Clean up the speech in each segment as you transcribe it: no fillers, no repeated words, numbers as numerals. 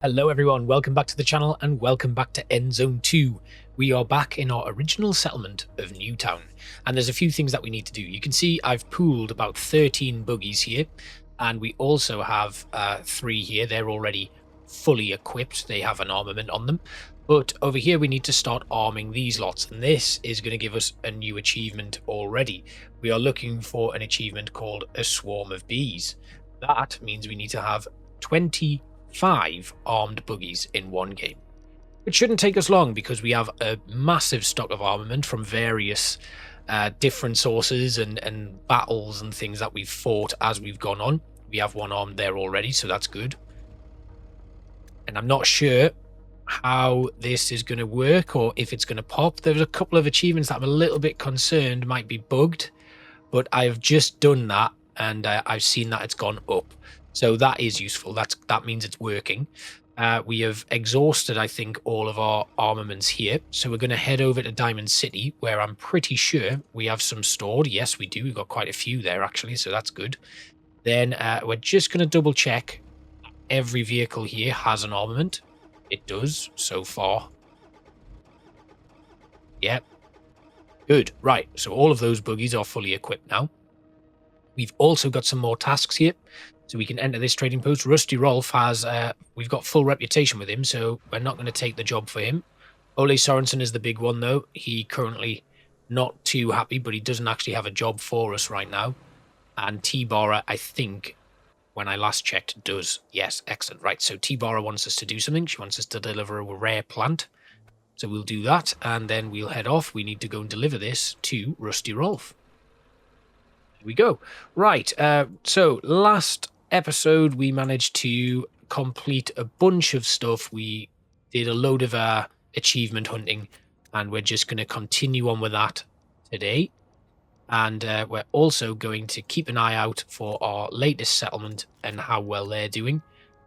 Hello everyone, welcome back to the channel and welcome back to Endzone 2. We are back in our original settlement of Newtown, and there's a few things that we need to do. You can see I've pooled about 13 buggies here, and we also have 3 here. They're already fully equipped, they have an armament on them. But over here we need to start arming these lots, and this is going to give us a new achievement already. We are looking for an achievement called a swarm of bees. That means we need to have 25 armed buggies in one game. It shouldn't take us long because we have a massive stock of armament from various different sources and battles and things that we've fought as we've gone on. We have one armed there already, so that's good. And I'm not sure how this is going to work or if it's going to pop. There's a couple of achievements that I'm a little bit concerned might be bugged, but I've just done that and I've seen that it's gone up. So that is useful. That means it's working. We have exhausted, I think, all of our armaments here. So we're going to head over to Diamond City, where I'm pretty sure we have some stored. Yes, we do. We've got quite a few there, actually, so that's good. Then we're just going to double check every vehicle here has an armament. It does, so far. Yep. Good. Right, so all of those buggies are fully equipped now. We've also got some more tasks here. So we can enter this trading post. Rusty Rolf has, we've got full reputation with him, so we're not going to take the job for him. Ole Sorensen is the big one, though. He currently not too happy, but he doesn't actually have a job for us right now. And T-Barra, I think, when I last checked, does. Yes, excellent. Right, so T-Barra wants us to do something. She wants us to deliver a rare plant. So we'll do that, and then we'll head off. We need to go and deliver this to Rusty Rolf. Here we go. Right, so last episode we managed to complete a bunch of stuff. We did a load of achievement hunting, and we're just going to continue on with that today. And we're also going to keep an eye out for our latest settlement and how well they're doing.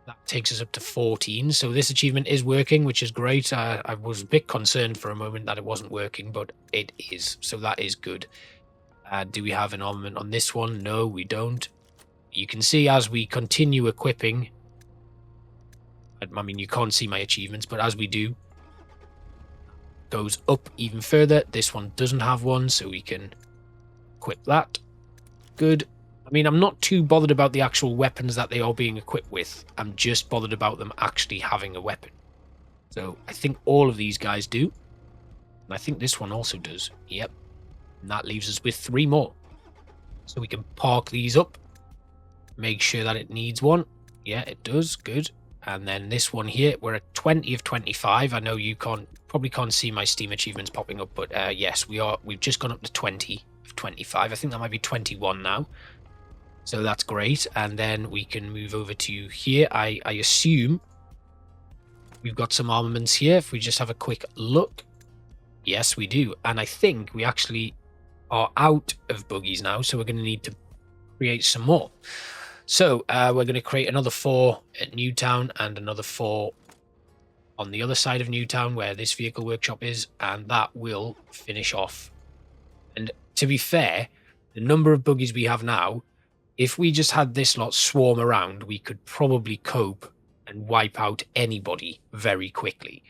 That takes us up to 14, so this achievement is working, which is great. I was a bit concerned for a moment that it wasn't working, but it is, so that is good. Do we have an armament on this one? No, we don't. You can see as we continue equipping, I mean, you can't see my achievements, but as we do, it goes up even further. This one doesn't have one, so we can equip that. Good. I mean, I'm not too bothered about the actual weapons that they are being equipped with. I'm just bothered about them actually having a weapon. So I think all of these guys do. And I think this one also does. Yep. And that leaves us with 3 more. So we can park these up. Make sure that it needs one. Yeah, it does. Good. And then this one here, we're at 20 of 25. I know you probably can't see my Steam achievements popping up, but yes, we've just gone up to 20 of 25. I think that might be 21 now. So that's great. And then we can move over to here. I assume we've got some armaments here. If we just have a quick look. Yes, we do. And I think we actually are out of buggies now, so we're going to need to create some more. So we're going to create another 4 at Newtown and another 4 on the other side of Newtown where this vehicle workshop is, and that will finish off. And to be fair, the number of buggies we have now, if we just had this lot swarm around, we could probably cope and wipe out anybody very quickly.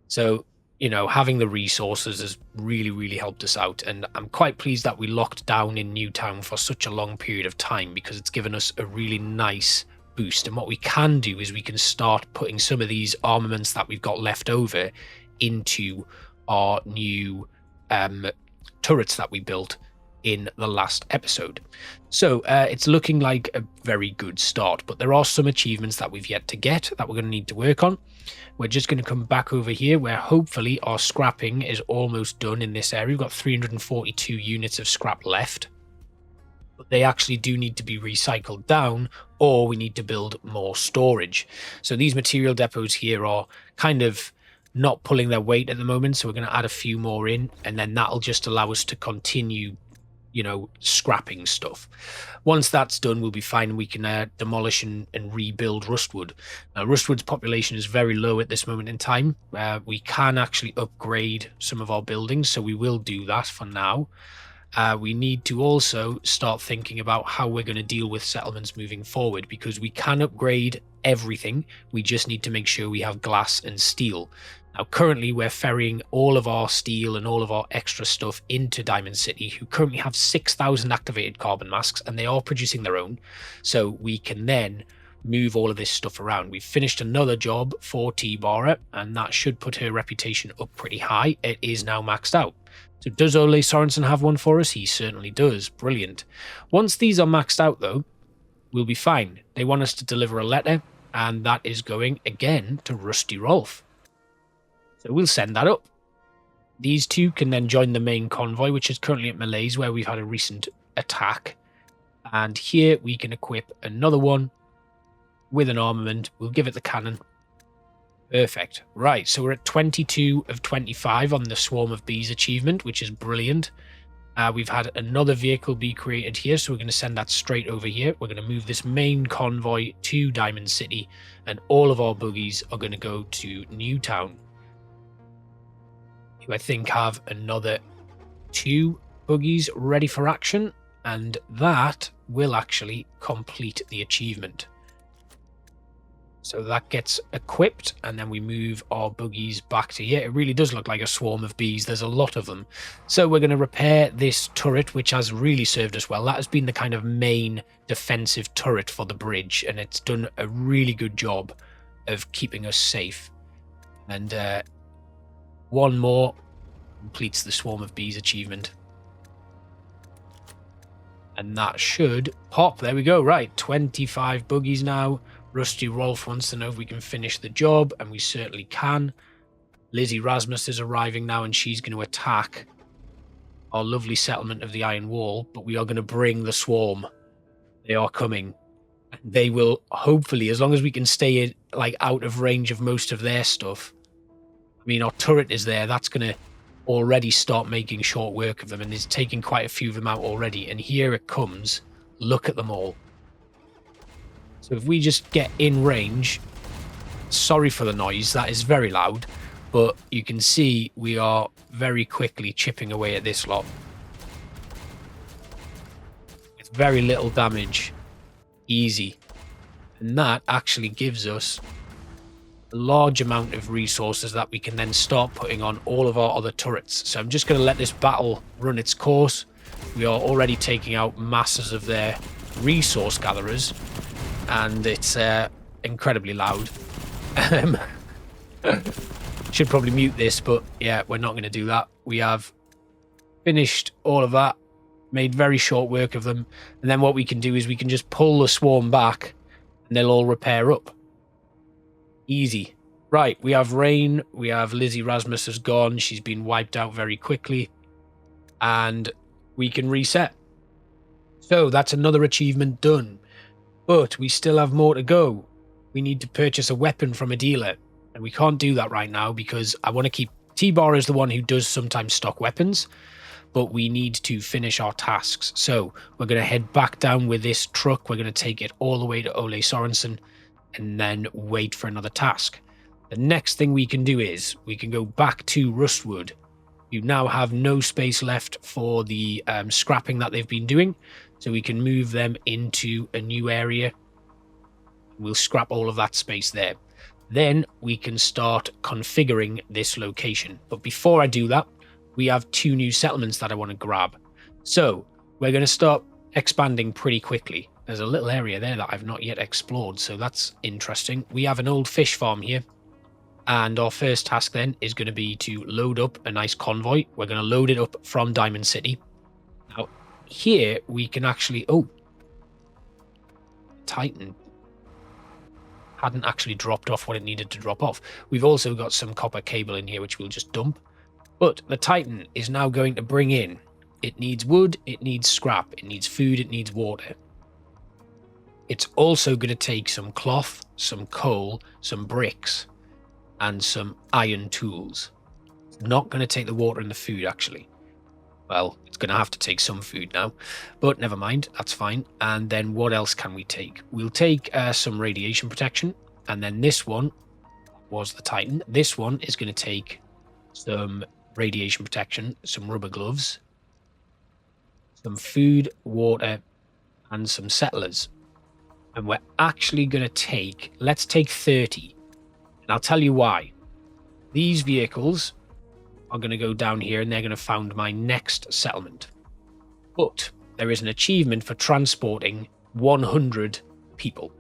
So, you know, having the resources has really, really helped us out. And I'm quite pleased that we locked down in Newtown for such a long period of time, because it's given us a really nice boost. And what we can do is we can start putting some of these armaments that we've got left over into our new turrets that we built in the last episode. So it's looking like a very good start, but there are some achievements that we've yet to get that we're going to need to work on. We're just going to come back over here where hopefully our scrapping is almost done in this area. We've got 342 units of scrap left, but they actually do need to be recycled down, or we need to build more storage. So these material depots here are kind of not pulling their weight at the moment, so we're going to add a few more in, and then that'll just allow us to continue, you know, scrapping stuff. Once that's done, we'll be fine. We can demolish and rebuild Rustwood. Now, Rustwood's population is very low at this moment in time. We can actually upgrade some of our buildings, so we will do that for now. we need to also start thinking about how we're going to deal with settlements moving forward, because we can upgrade everything. We just need to make sure we have glass and steel. Now, currently, we're ferrying all of our steel and all of our extra stuff into Diamond City, who currently have 6,000 activated carbon masks, and they are producing their own. So we can then move all of this stuff around. We've finished another job for T-Barra, and that should put her reputation up pretty high. It is now maxed out. So does Ole Sorensen have one for us? He certainly does. Brilliant. Once these are maxed out, though, we'll be fine. They want us to deliver a letter, and that is going, again, to Rusty Rolf. So we'll send that up. These two can then join the main convoy, which is currently at Malaise, where we've had a recent attack. And here we can equip another one with an armament. We'll give it the cannon. Perfect. Right, so we're at 22 of 25 on the Swarm of Bees achievement, which is brilliant. We've had another vehicle be created here, so we're going to send that straight over here. We're going to move this main convoy to Diamond City, and all of our buggies are going to go to Newtown, who I think have another 2 buggies ready for action, and that will actually complete the achievement. So that gets equipped, and then we move our buggies back to here. It really does look like a swarm of bees. There's a lot of them. So we're going to repair this turret, which has really served us well. That has been the kind of main defensive turret for the bridge, and it's done a really good job of keeping us safe. And one more completes the Swarm of Bees achievement. And that should pop. There we go. Right, 25 buggies now. Rusty Rolf wants to know if we can finish the job, and we certainly can. Lizzie Rasmus is arriving now, and she's going to attack our lovely settlement of the Iron Wall, but we are going to bring the swarm. They are coming. They will, hopefully, as long as we can stay in, like, out of range of most of their stuff. I mean, our turret is there. That's going to already start making short work of them, and is taking quite a few of them out already. And here it comes. Look at them all. So if we just get in range, sorry for the noise, that is very loud, but you can see we are very quickly chipping away at this lot. It's very little damage, easy. And that actually gives us a large amount of resources that we can then start putting on all of our other turrets. So I'm just going to let this battle run its course. We are already taking out masses of their resource gatherers, and it's incredibly loud. Should probably mute this, but yeah, we're not going to do that. We have finished all of that, made very short work of them, and then what we can do is we can just pull the swarm back, and they'll all repair up. Easy. Right, we have Rain, we have Lizzie Rasmus has gone, she's been wiped out very quickly, and we can reset. So that's another achievement done. But we still have more to go. We need to purchase a weapon from a dealer. And we can't do that right now because I want to keep... T-Bar is the one who does sometimes stock weapons. But we need to finish our tasks. So we're going to head back down with this truck. We're going to take it all the way to Ole Sorensen. And then wait for another task. The next thing we can do is we can go back to Rustwood. You now have no space left for the scrapping that they've been doing. So we can move them into a new area. We'll scrap all of that space there. Then we can start configuring this location. But before I do that, we have 2 new settlements that I want to grab. So we're going to start expanding pretty quickly. There's a little area there that I've not yet explored, so that's interesting. We have an old fish farm here. And our first task then is going to be to load up a nice convoy. We're going to load it up from Diamond City. Now, here we can actually... Oh, Titan hadn't actually dropped off what it needed to drop off. We've also got some copper cable in here, which we'll just dump. But the Titan is now going to bring in... It needs wood, it needs scrap, it needs food, it needs water. It's also going to take some cloth, some coal, some bricks, and some iron tools. It's not going to take the water and the food, actually. Well, it's going to have to take some food now, but never mind, that's fine. And then what else can we take? We'll take some radiation protection, and then this one was the Titan. This one is going to take some radiation protection, some rubber gloves, some food, water, and some settlers. And we're actually going to take, let's take 30. And I'll tell you why. These vehicles are going to go down here and they're going to found my next settlement. But there is an achievement for transporting 100 people.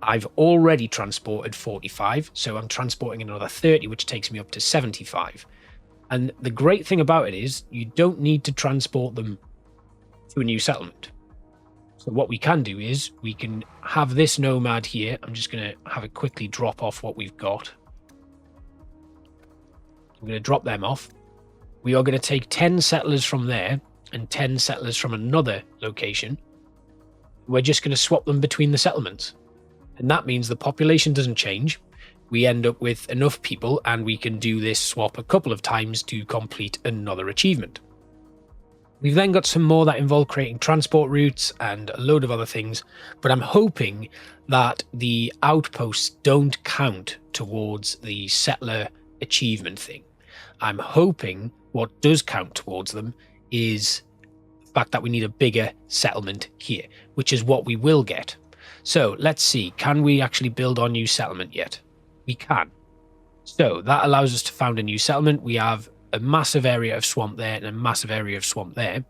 I've already transported 45, so I'm transporting another 30, which takes me up to 75. And the great thing about it is you don't need to transport them to a new settlement. So what we can do is we can have this nomad here. I'm just going to have it quickly drop off what we've got. I'm going to drop them off. We are going to take 10 settlers from there and 10 settlers from another location. We're just going to swap them between the settlements. And that means the population doesn't change. We end up with enough people and we can do this swap a couple of times to complete another achievement. We've then got some more that involve creating transport routes and a load of other things, but I'm hoping that the outposts don't count towards the settler achievement thing. I'm hoping what does count towards them is the fact that we need a bigger settlement here, which is what we will get. So let's see, can we actually build our new settlement yet? We can. So that allows us to found a new settlement. We have a massive area of swamp there and a massive area of swamp there.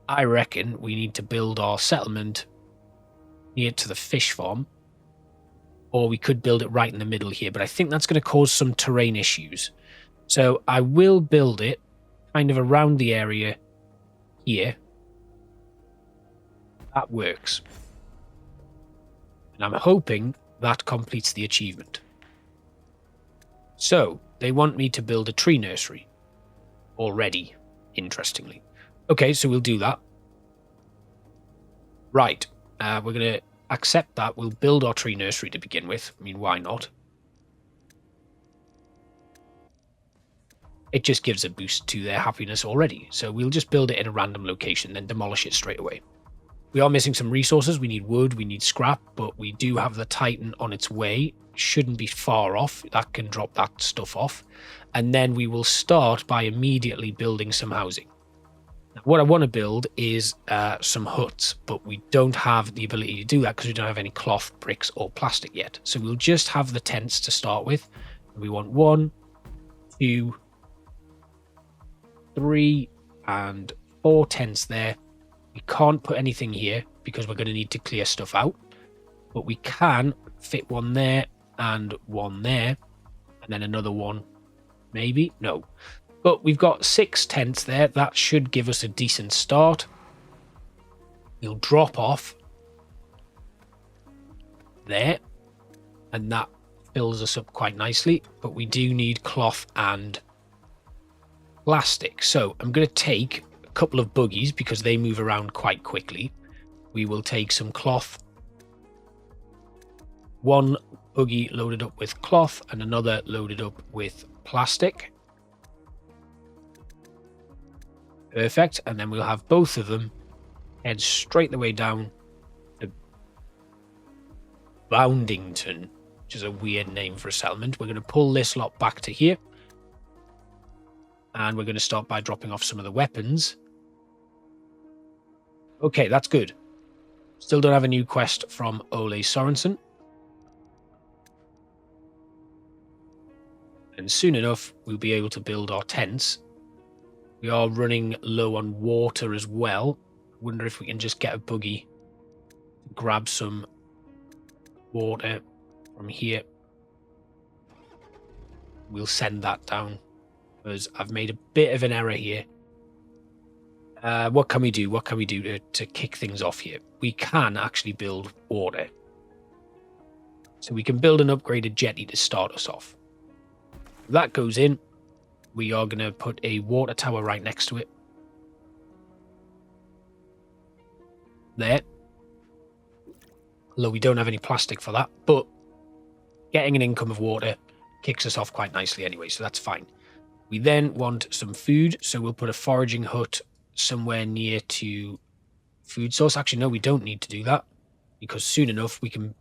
I reckon we need to build our settlement near to the fish farm, or we could build it right in the middle here, but I think that's going to cause some terrain issues. So I will build it kind of around the area here. That works. And I'm hoping that completes the achievement. So they want me to build a tree nursery already, interestingly. Okay, so we'll do that. Right, we're going to accept that. We'll build our tree nursery to begin with. I mean, why not? It just gives a boost to their happiness already. So we'll just build it in a random location, then demolish it straight away. We are missing some resources. We need wood, we need scrap, but we do have the Titan on its way. Shouldn't be far off. That can drop that stuff off. And then we will start by immediately building some housing. Now, what I want to build is some huts, but we don't have the ability to do that because we don't have any cloth, bricks, or plastic yet. So we'll just have the tents to start with. We want 1, 2, 3, and 4 tents there. We can't put anything here because we're going to need to clear stuff out. But we can fit one there and one there. And then another one. Maybe? No. But we've got 6 tents there. That should give us a decent start. We'll drop off there. And that fills us up quite nicely. But we do need cloth and plastic. So I'm going to take a couple of buggies because they move around quite quickly. We will take some cloth. One buggy loaded up with cloth and another loaded up with plastic. Perfect. And then we'll have both of them head straight the way down to Boundington, which is a weird name for a settlement. We're going to pull this lot back to here. And we're going to start by dropping off some of the weapons. Okay, that's good. Still don't have a new quest from Ole Sorensen. And soon enough, we'll be able to build our tents. We are running low on water as well. Wonder if we can just get a buggy, grab some water from here. We'll send that down because I've made a bit of an error here. What can we do? What can we do to kick things off here? We can actually build water. So we can build an upgraded jetty to start us off. If that goes in, we are going to put a water tower right next to it. There. Although we don't have any plastic for that, but getting an income of water kicks us off quite nicely anyway, so that's fine. We then want some food, so we'll put a foraging hut somewhere near to food source. Actually, no, we don't need to do that because soon enough we can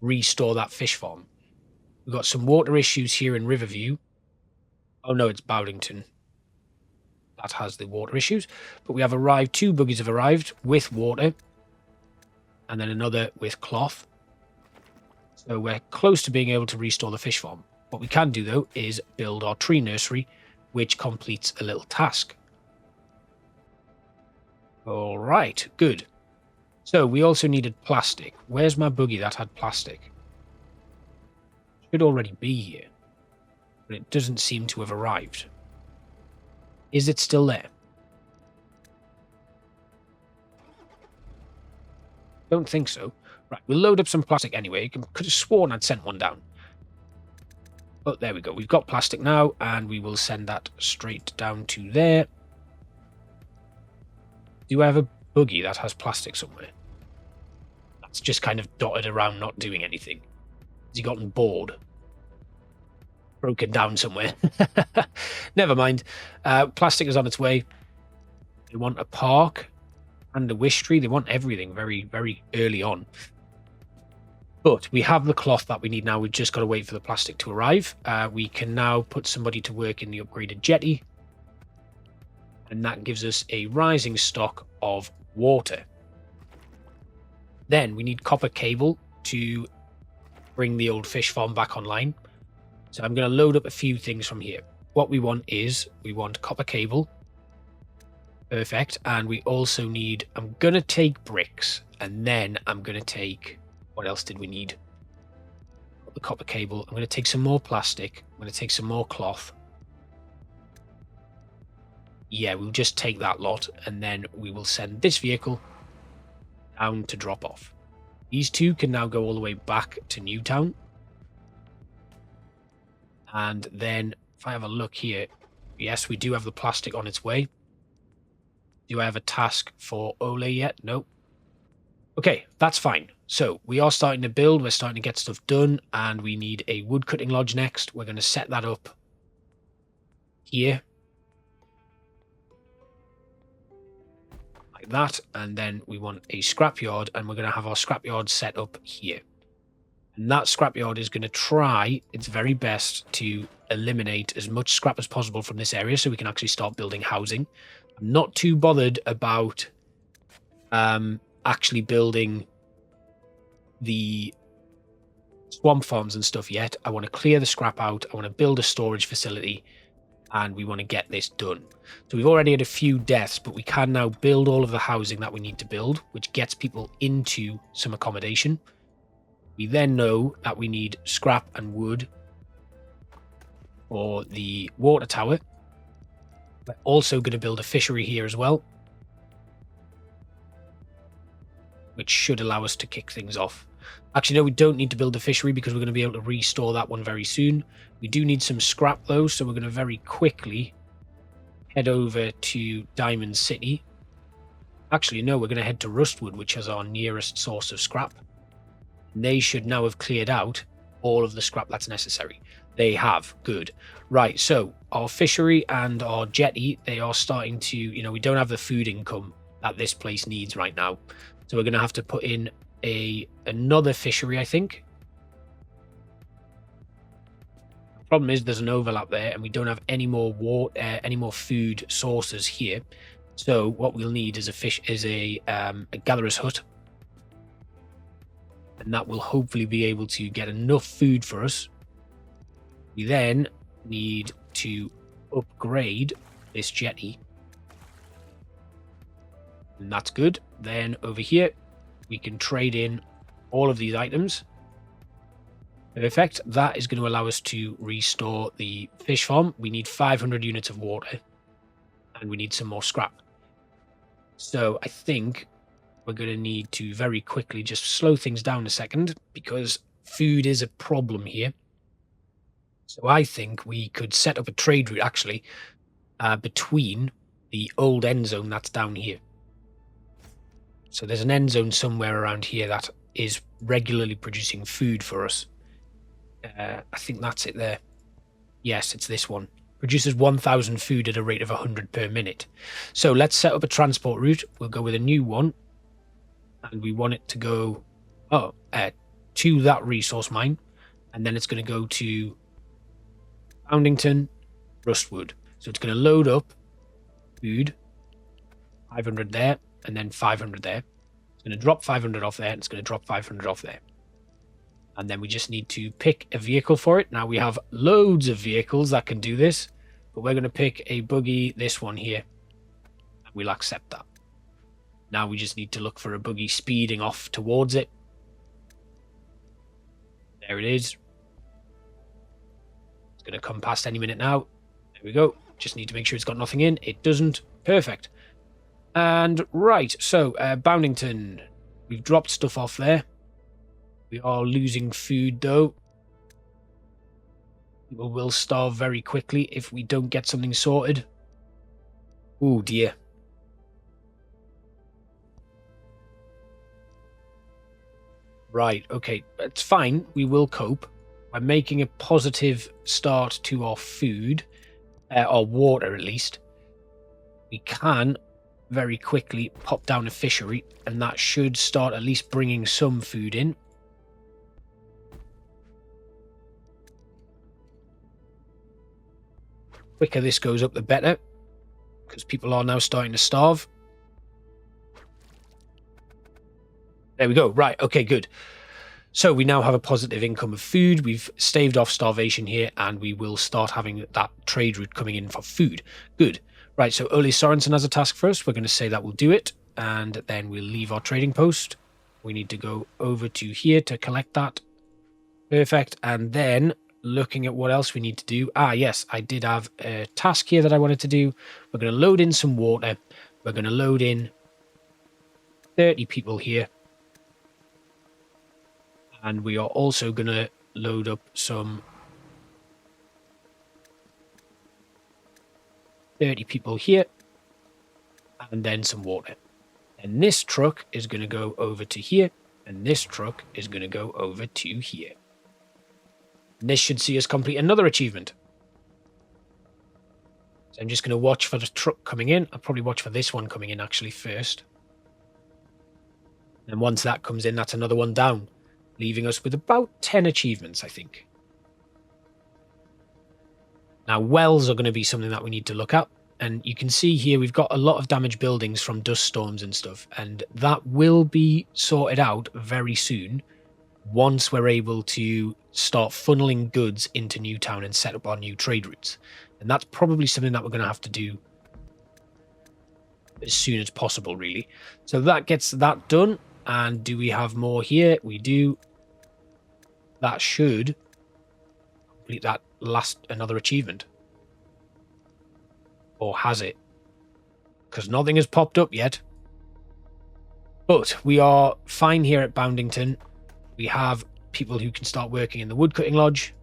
restore that fish farm. We've got some water issues here in Riverview. Oh no, it's Bowdington. that has the water issues. But we have arrived, 2 buggies have arrived with water, and then another with cloth. So we're close to being able to restore the fish farm. What we can do, though, is build our tree nursery, which completes a little task. All right, good. So we also needed plastic. Where's my buggy that had plastic? Should already be here, but it doesn't seem to have arrived. Is it still there? Don't think so. Right, we'll load up some plastic anyway. Could have sworn I'd sent one down. But there we go. We've got plastic now, and we will send that straight down to there. Do I have a buggy that has plastic somewhere? That's just kind of dotted around, not doing anything. Has he gotten bored? Broken down somewhere? Never mind. Plastic is on its way. They want a park and a wish tree. They want everything very, very early on. But we have the cloth that we need now. We've just got to wait for the plastic to arrive. We can now put somebody to work in the upgraded jetty. And that gives us a rising stock of water. Then we need copper cable to bring the old fish farm back online. So I'm going to load up a few things from here. What we want is, we want copper cable. Perfect. And we also need, I'm going to take bricks. And then I'm going to take, what else did we need? The copper cable. I'm going to take some more plastic. I'm going to take some more cloth. Yeah, we'll just take that lot. And then we will send this vehicle down to drop off. These two can now go all the way back to Newtown. And then if I have a look here, yes, we do have the plastic on its way. Do I have a task for Ole yet? No. Okay, that's fine. So we are starting to build. We're starting to get stuff done. And we need a wood cutting lodge next. We're going to set that up here. Like that. And then we want a scrapyard. And we're going to have our scrapyard set up here. And that scrapyard is going to try its very best to eliminate as much scrap as possible from this area so we can actually start building housing. I'm not too bothered about actually building the swamp farms and stuff yet. I want to clear the scrap out. I want to build a storage facility, and we want to get this done. So we've already had a few deaths, but we can now build all of the housing that we need to build, which gets people into some accommodation. We then know that we need scrap and wood for the water tower. We're also going to build a fishery here as well, which should allow us to kick things off. Actually, no, we don't need to build a fishery because we're going to be able to restore that one very soon. We do need some scrap, though, so we're going to very quickly head over to Diamond City. Actually, no, we're going to head to Rustwood, which is our nearest source of scrap. They should now have cleared out all of the scrap that's necessary. They have. Good. Right, so our fishery and our jetty, they are starting to, we don't have the food income that this place needs right now. So we're going to have to put in another fishery, I think. The problem is there's an overlap there, and we don't have any more any more food sources here. So what we'll need is a gatherer's hut. And that will hopefully be able to get enough food for us. We then need to upgrade this jetty. And that's good. Then over here, we can trade in all of these items. Perfect. That is going to allow us to restore the fish farm. We need 500 units of water. And we need some more scrap. So I think we're going to need to very quickly just slow things down a second, because food is a problem here. So I think we could set up a trade route, actually, between the old Endzone that's down here. So there's an Endzone somewhere around here that is regularly producing food for us. I think that's it there. Yes, it's this one. Produces 1,000 food at a rate of 100 per minute. So let's set up a transport route. We'll go with a new one. And we want it to go to that resource mine. And then it's going to go to Foundington, Rustwood. So it's going to load up food. 500 there, and then 500 there. It's going to drop 500 off there, and it's going to drop 500 off there. And then we just need to pick a vehicle for it. Now we have loads of vehicles that can do this, but we're going to pick a buggy, this one here. And we'll accept that. Now we just need to look for a buggy speeding off towards it. There it is. It's going to come past any minute now. There we go. Just need to make sure it's got nothing in. It doesn't. Perfect. And right, so Boundington, we've dropped stuff off there. We are losing food though. People will starve very quickly if we don't get something sorted. Oh dear. Right, okay, it's fine. We will cope. By making a positive start to our food, or water at least, we can very quickly pop down a fishery, and that should start at least bringing some food in. The quicker this goes up, the better, because people are now starting to starve. There we go. Right, okay, good. So we now have a positive income of food. We've staved off starvation here, and we will start having that trade route coming in for food. Good. Right, so Ole Sorensen has a task for us. We're going to say that we'll do it, and then we'll leave our trading post. We need to go over to here to collect that. Perfect. And then looking at what else we need to do. Ah, yes, I did have a task here that I wanted to do. We're going to load in some water. We're going to load in 30 people here. And we are also going to load up some 30 people here. And then some water. And this truck is going to go over to here. And this truck is going to go over to here. And this should see us complete another achievement. So I'm just going to watch for the truck coming in. I'll probably watch for this one coming in actually first. And once that comes in, that's another one down. Leaving us with about 10 achievements, I think. Now, wells are going to be something that we need to look at. And you can see here we've got a lot of damaged buildings from dust storms and stuff. And that will be sorted out very soon once we're able to start funneling goods into Newtown and set up our new trade routes. And that's probably something that we're going to have to do as soon as possible, really. So that gets that done. And do we have more here? We do. That should complete that another achievement. Or has it? Because nothing has popped up yet. But we are fine here at Boundington. We have people who can start working in the woodcutting lodge.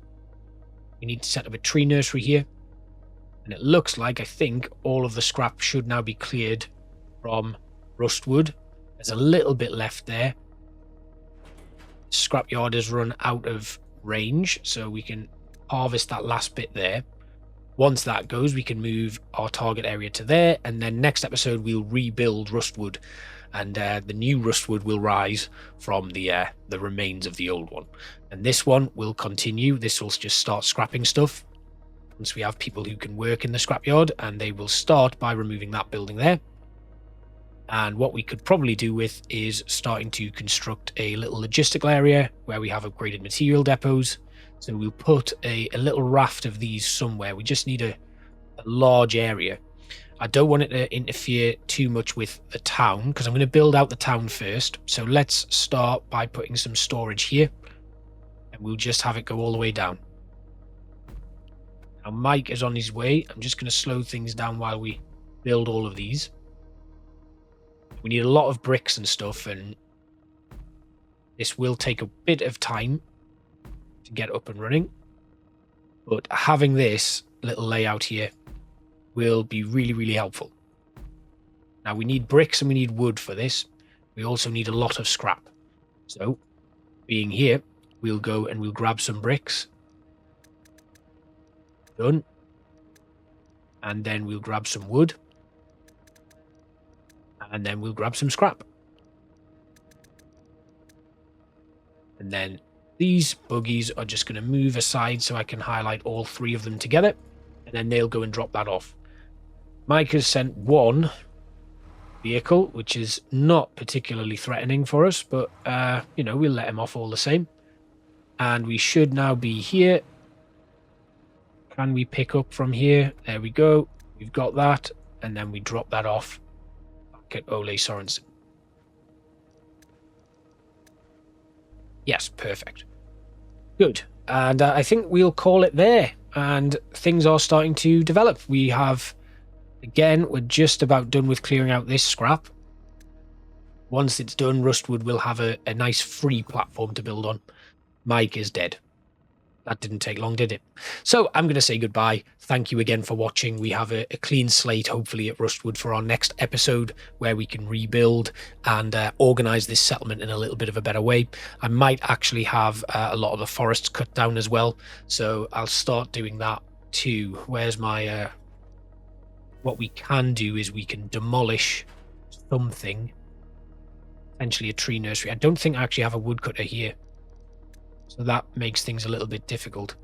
We need to set up a tree nursery here. And it looks like, I think, all of the scrap should now be cleared from rustwood. There's a little bit left there. Scrapyard has run out of range, so we can harvest that last bit there. Once that goes, we can move our target area to there, and then next episode we'll rebuild Rustwood, and the new Rustwood will rise from the remains of the old one. And this one will continue. This will just start scrapping stuff once we have people who can work in the scrapyard, and they will start by removing that building there. And what we could probably do with is starting to construct a little logistical area where we have upgraded material depots. So we'll put a little raft of these somewhere. We just need a large area. I don't want it to interfere too much with the town because I'm going to build out the town first. So let's start by putting some storage here. And we'll just have it go all the way down. Now Mike is on his way. I'm just going to slow things down while we build all of these. We need a lot of bricks and stuff, and this will take a bit of time to get up and running. But having this little layout here will be really, really helpful. Now we need bricks and we need wood for this. We also need a lot of scrap. So, being here, we'll go and we'll grab some bricks. Done. And then we'll grab some wood. And then we'll grab some scrap. And then these buggies are just going to move aside so I can highlight all three of them together. And then they'll go and drop that off. Mike has sent one vehicle, which is not particularly threatening for us, but, you know, we'll let him off all the same. And we should now be here. Can we pick up from here? There we go. We've got that. And then we drop that off back at Ole Sorensen. Yes, perfect. Good. And I think we'll call it there. And things are starting to develop. We have, again, we're just about done with clearing out this scrap. Once it's done, Rustwood will have a nice free platform to build on. Mike is dead. That didn't take long, did it? So I'm going to say goodbye. Thank you again for watching. We have a clean slate, hopefully, at Rustwood for our next episode, where we can rebuild and organize this settlement in a little bit of a better way. I might actually have a lot of the forests cut down as well. So I'll start doing that too. Where's my... what we can do is we can demolish something. Potentially a tree nursery. I don't think I actually have a woodcutter here. So that makes things a little bit difficult.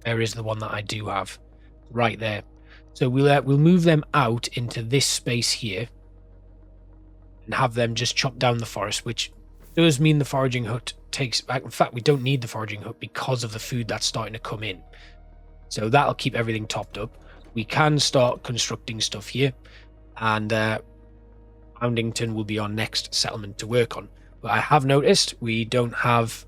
There is the one that I do have. Right there. So we'll move them out into this space here. And have them just chop down the forest, which does mean the foraging hut takes... In fact, we don't need the foraging hut because of the food that's starting to come in. So that'll keep everything topped up. We can start constructing stuff here. And Boundington will be our next settlement to work on. But I have noticed we don't have...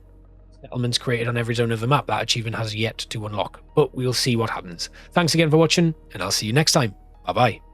settlements created on every zone of the map. That achievement has yet to unlock, but we'll see what happens. Thanks again for watching, and I'll see you next time. Bye bye.